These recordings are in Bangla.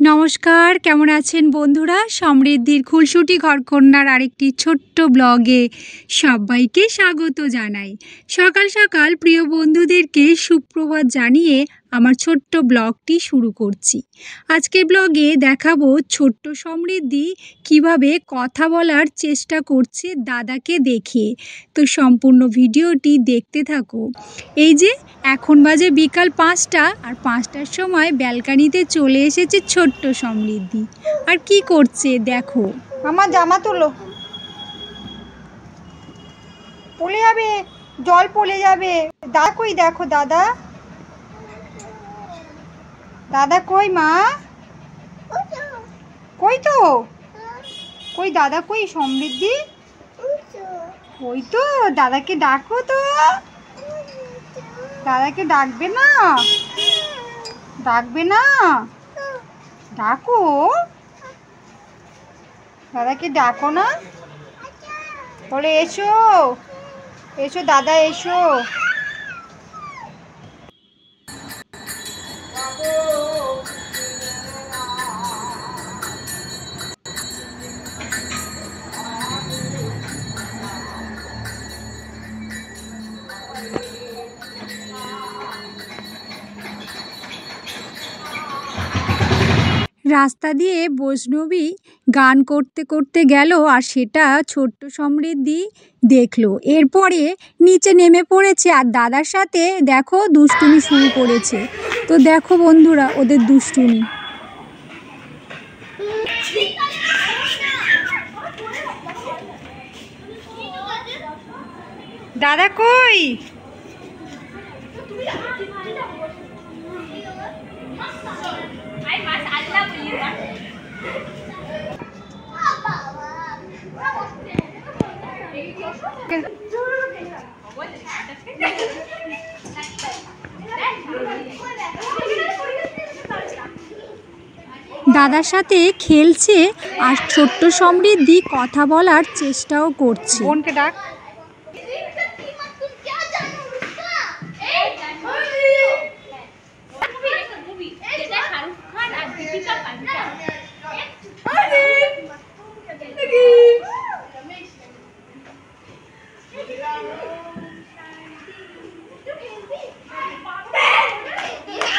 নমস্কার, কেমন আছেন বন্ধুরা? সমৃদ্ধির খুলসুটি ঘরকন্যার আরেকটি ছোট্ট ব্লগে সবাইকে স্বাগত জানাই। সকাল সকাল প্রিয় বন্ধুদেরকে সুপ্রভাত জানিয়ে আমার ছোট্ট ব্লগটি শুরু করছি। আজকের ব্লগে দেখাবো ছোট্ট সমৃদ্ধি কিভাবে কথা বলার চেষ্টা করছে দাদাকে দেখে। তো সম্পূর্ণ ভিডিওটি দেখতে থাকো। এই যে এখন বাজে বিকাল 5টা, আর 5টার সময় ব্যালকানিতে চলে এসেছে ছোট্ট সমৃদ্ধি। আর কি করছে দেখো। আমার জামা তোলো, পড়ে যাবে, জল পড়ে যাবে। দাদা কই? দেখো দাদা, দাদা কই? মা কই? তো কই দাদা? কই সমৃদ্ধি? ওই তো, দাদাকে ডাকো তো। দাদাকে ডাকবে না? ডাকবে না? ডাকো, দাদাকে ডাকো না। বলে এসো, এসো দাদা, এসো। রাস্তা দিয়ে বৈষ্ণবী গান করতে করতে গেল, আর সেটা ছোট্ট সমৃদ্ধি দেখলো। এরপরে নিচে নেমে পড়েছে, আর দাদার সাথে দেখো দুষ্টুমি শুরু করেছে। তো দেখো বন্ধুরা ওদের দুষ্টুমি। দাদা কই? দাদার সাথে খেলছে, আর ছোট্ট সমৃদ্ধি কথা বলার চেষ্টাও করছে। বোনকে ডাক।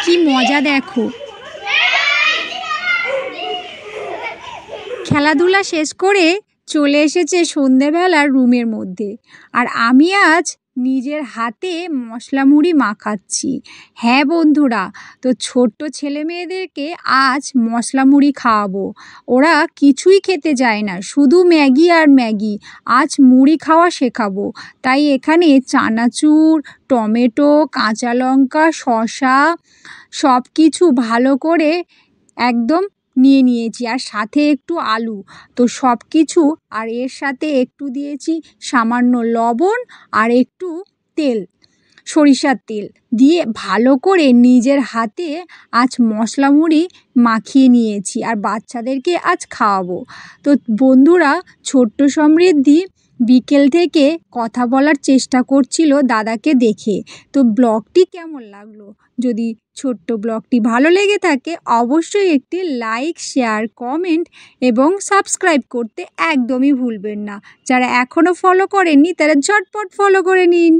কি মজা দেখো। খেলাধুলা শেষ করে চলে এসেছে সন্ধেবেলার রুমের মধ্যে। আর আমি আজ নিজের হাতে মশলা মুড়ি মাখাচ্ছি। হ্যাঁ বন্ধুরা, তো ছোট্ট ছেলে মেয়েদেরকে আজ মশলা মুড়ি খাওয়াবো। ওরা কিছুই খেতে যায় না, শুধু ম্যাগি আর ম্যাগি। আজ মুড়ি খাওয়া শেখাবো। তাই এখানে চানাচুর, টমেটো, কাঁচা লঙ্কা, শসা সব কিছু ভালো করে একদম নিয়ে নিয়েছি, আর সাথে একটু আলু। তো সব কিছু, আর এর সাথে একটু দিয়েছি সামান্য লবণ আর একটু তেল, সরিষার তেল দিয়ে ভালো করে নিজের হাতে আজ মশলা মুড়ি মাখিয়ে নিয়েছি, আর বাচ্চাদেরকে আজ খাওয়াবো। তো বন্ধুরা, ছোট্ট সমৃদ্ধি বিকেল থেকে কথা বলার চেষ্টা করছিল দাদাকে দেখে। তো ব্লগটি কেমন লাগলো? যদি ছোট্ট ব্লগটি ভালো লেগে থাকে অবশ্যই একটি লাইক, শেয়ার, কমেন্ট এবং সাবস্ক্রাইব করতে একদমই ভুলবেন না। যারা এখনও ফলো করেননি তারা ঝটপট ফলো করে নিন।